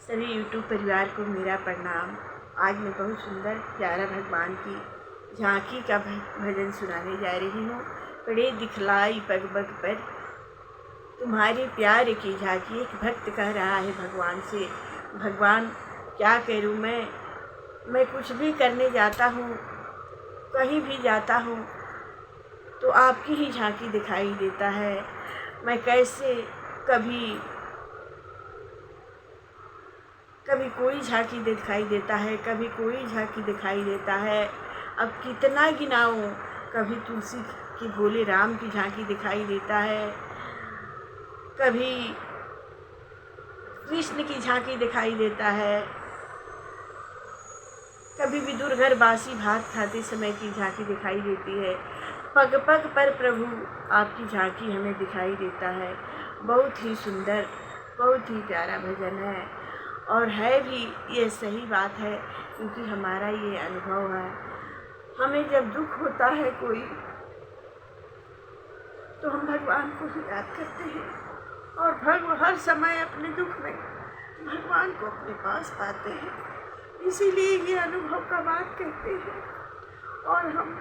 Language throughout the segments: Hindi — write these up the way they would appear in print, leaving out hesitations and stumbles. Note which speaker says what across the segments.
Speaker 1: सभी यूट्यूब परिवार को मेरा प्रणाम। आज मैं बहुत सुंदर प्यारा भगवान की झांकी का भजन सुनाने जा रही हूँ। पड़े दिखलाई पग पग पर तुम्हारे प्यार की झांकी। एक भक्त कह रहा है भगवान से, भगवान क्या करूँ मैं कुछ भी करने जाता हूँ, कहीं भी जाता हूँ तो आपकी ही झांकी दिखाई देता है। मैं कैसे कभी कोई झांकी दिखाई देता है, कभी कोई झांकी दिखाई देता है। अब कितना गिनाऊं, कभी तुलसी की भोले राम की झांकी दिखाई देता है, कभी कृष्ण की झांकी दिखाई देता है, कभी विदुर घर बासी भात खाते समय की झांकी दिखाई देती है। पग पग पर प्रभु आपकी झांकी हमें दिखाई देता है। बहुत ही सुंदर, बहुत ही प्यारा भजन है और है भी ये सही बात है, क्योंकि हमारा ये अनुभव है। हमें जब दुख होता है कोई तो हम भगवान को ही याद करते हैं और हर समय अपने दुख में भगवान को अपने पास पाते हैं। इसीलिए ये अनुभव का बात कहते हैं और हम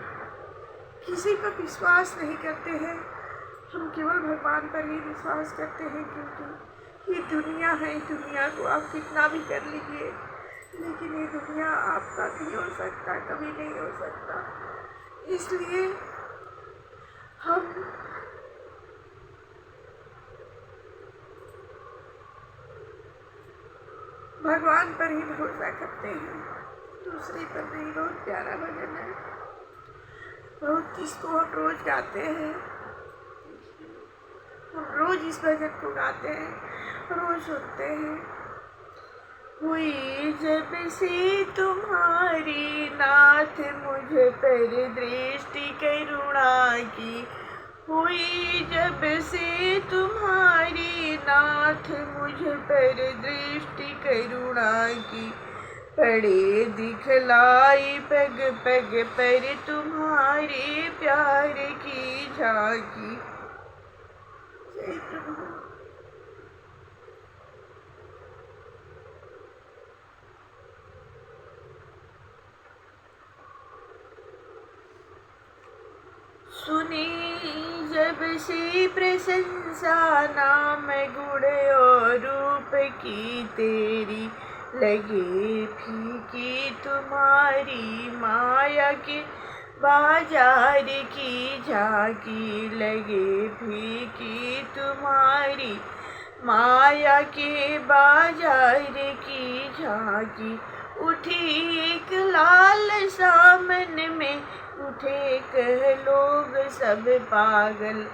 Speaker 1: किसी पर विश्वास नहीं करते हैं, हम केवल भगवान पर ही विश्वास करते हैं। क्योंकि ये दुनिया है, दुनिया को आप कितना भी कर लीजिए, लेकिन ये दुनिया आपका नहीं हो सकता, कभी नहीं हो सकता। इसलिए हम भगवान पर ही भरोसा करते हैं, दूसरे पर नहीं। बहुत प्यारा भजन है, बहुत इसको हम रोज गाते हैं, हम रोज इस भजन को गाते हैं, रोज सुनते हैं। हुई जब से तुम्हारी नाथ मुझ पर दृष्टि करुणा की, हुई जब से तुम्हारी नाथ मुझ पर दृष्टि करुणा की, पड़े दिखलाई पग पग पर तुम्हारे प्यार की झांकी। जय प्रभु। सुनी जब से प्रशंसा नाम गुण और रूप की तेरी, लगे फीकी तुम्हारी माया के बाजार की झांकी, लगे फीकी तुम्हारी माया के बाजार की झांकी। उठी एक लाल सामन में, उठे कह लोग सब पागल,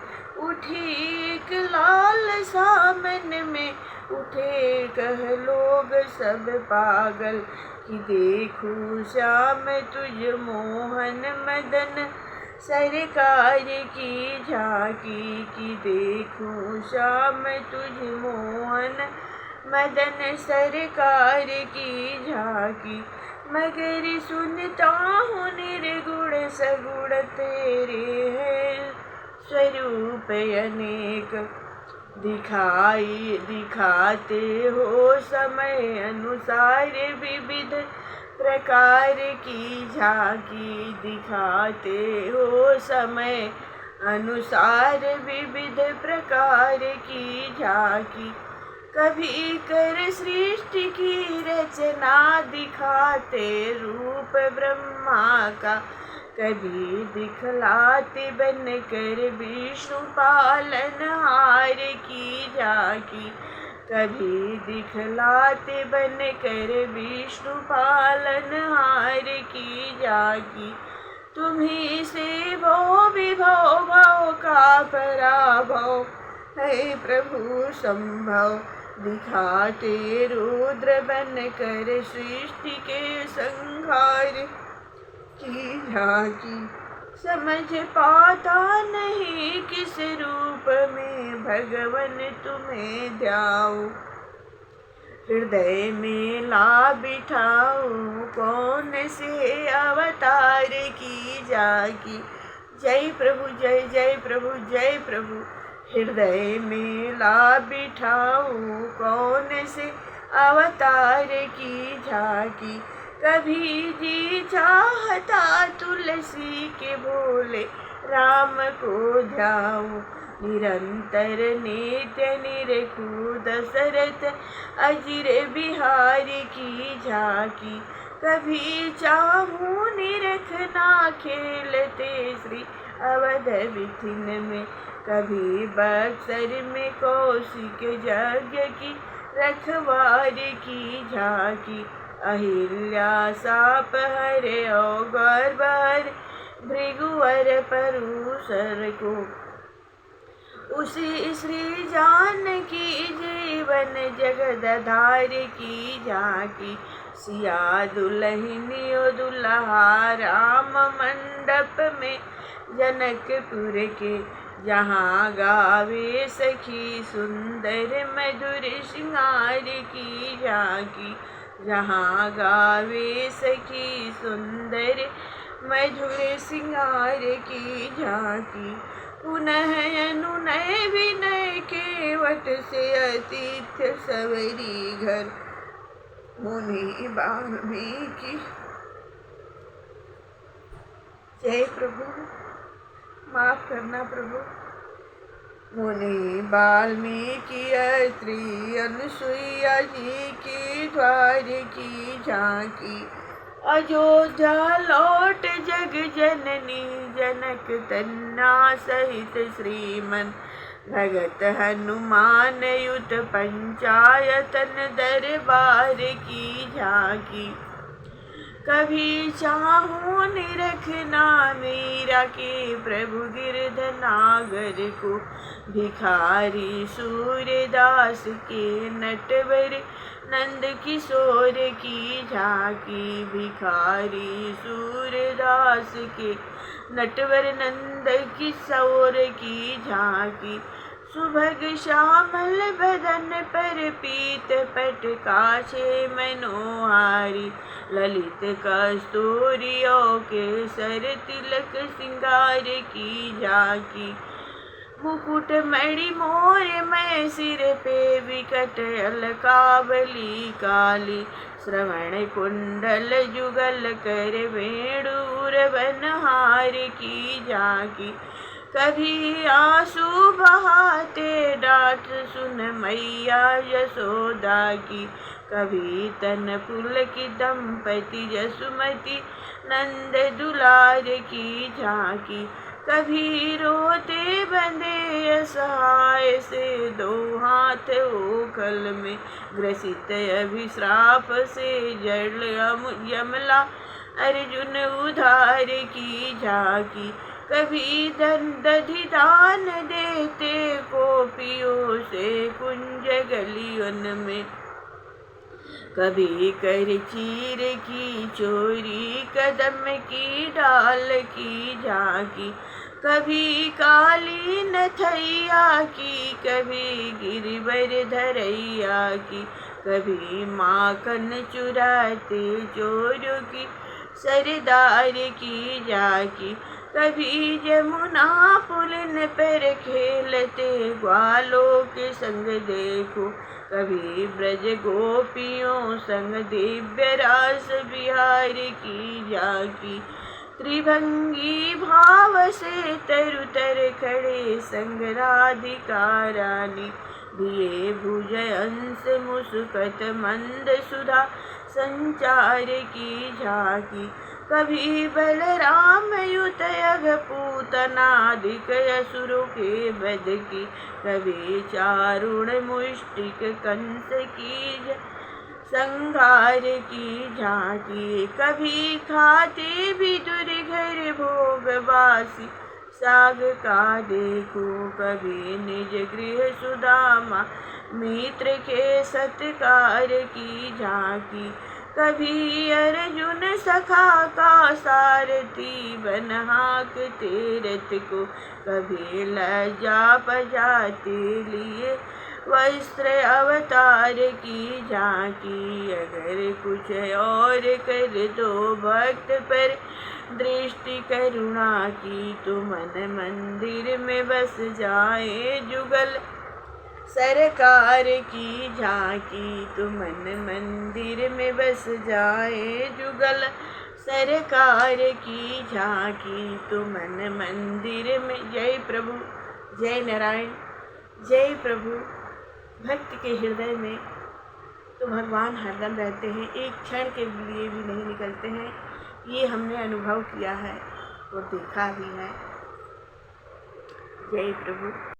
Speaker 1: उठी एक लाल सामन में, उठे कह लोग सब पागल। कि देखूं श्याम तुझ मोहन मदन सरकार की झांकी, कि देखूं श्याम तुझ मोहन मदन सरकार की झांकी। मगर सुनता हूँ निर्गुण सगुण तेरे हैं स्वरूप अनेक, दिखाते हो समय अनुसार विविध प्रकार की झांकी, दिखाते हो समय अनुसार विविध प्रकार की झांकी। कभी कर सृष्टि की रचना दिखाते रूप ब्रह्मा का, कभी दिखलाते बन कर विष्णु पालनहार की झांकी, कभी दिखलाते बन कर विष्णु पालनहार की झांकी। तुम्ही से भव विभव भव का पराभव है प्रभु संभव, दिखाते रुद्र बन कर सृष्टि के संहार की झांकी। समझ पाता नहीं किस रूप में भगवन तुम्हें ध्याऊं, हृदय में ला बिठाऊं कौन से अवतार की झांकी। जय प्रभु, जय जय प्रभु, जय प्रभु। हृदय में ला बिठाऊं कौन से अवतार की झांकी। कभी जी चाहता तुलसी के बोले राम को ध्याऊं, निरंतर नित्य निरखूं दशरथ अजिर बिहारी की झांकी। कभी चाहूं निरखना खेलते श्री अवध विथिन में, कभी बक्सर में कौशिक यज्ञ की रखवारी की झांकी। अहिल्या साप हरे और गौर भृगुवर परूसर को, उसी श्री जानकी जीवन जगदधार की झांकी। सिया दुल्हनियो दुल्हा राम मंडप में जनकपुर के, जहाँ गावे सखी सुंदर मधुर श्रृंगार की झांकी। जहाँ गावे सखी सुंदर मधुर श्रृंगार की झांकी। पुनः अनुनय विनय केवट से अतिथ्य सवरी घर, मुनि वाल्मीकि। जय प्रभु, माफ करना प्रभु। मुनि वाल्मीकि अत्रि अनुसुईया जी की द्वार की झांकी। अयोध्या लौट जग जननी जनक तन्ना सहित श्रीमन, भगत हनुमान युत पंचायतन दरबार की झांकी। कभी चाहूं निरखना मीरा के प्रभु गिरधनागर को, भिखारी सूर्यदास के नटवर नंद किशोर की झांकी। भिखारी सूर्यदास के नटवर नंद किशोर की झांकी। सुभग श्यामल बदन पर पीत पट काछे मनोहारी, ललित कस्तूरियों के सर तिलक सिंगार की झांकी। मुकुट मणि मोर मैं सिर पे विकट अलकावली काली, श्रवण कुंडल जुगल कर वेणुर बनहार की झांकी। कभी आंसू बहाते डांट सुन मैया यशोदा की, कभी तन पुलकित दंपति जसुमती नंद दुलार की झांकी। कभी रोते बंधे असहाय से दो हाथ ओखल में, ग्रसित अभिश्राप से जल यमला अर्जुन उधार की झांकी। कभी दधिदान देते गोपियों से कुंज गलियन में, कभी कर चीर की चोरी कदम की डाल की झांकी। कभी काली नथैया की, कभी गिरवर धरैया की, कभी माखन चुराते चोरों की सरदार की झांकी। कभी जमुना पुलिन पर खेलते ग्वालों के संग देखो, कभी ब्रज गोपियों संग दिव्य रास बिहार की झांकी। त्रिभंगी भाव से तरुतर खड़े संग राधिका रानी, दिए भुज अंश मुस्कत मंद सुधा संचार की झांकी। कभी बलराम युत यग पूतनादिक असुरों के वध की, कभी चारुण मुष्टिक कंस की संघार की झांकी। कभी खाते भी दुर्घर भोगवासी साग का देखो, कभी निज गृह सुदामा मित्र के सत्कार की झांकी। कभी अर्जुन सखा का सारथी बन हाँकते रथ को, कभी लज्जा बजाते लिए वस्त्र अवतार की झांकी। अगर कुछ और कर दो भक्त पर दृष्टि करुणा की, तो मन मंदिर में बस जाए जुगल सरकार की झांकी तू मन मंदिर में बस जाए जुगल। सरकार की झांकी तू मन मंदिर में। जय प्रभु, जय नारायण, जय प्रभु। भक्त के हृदय में तो भगवान हरदम रहते हैं, एक क्षण के लिए भी नहीं निकलते हैं। ये हमने अनुभव किया है और देखा भी है। जय प्रभु।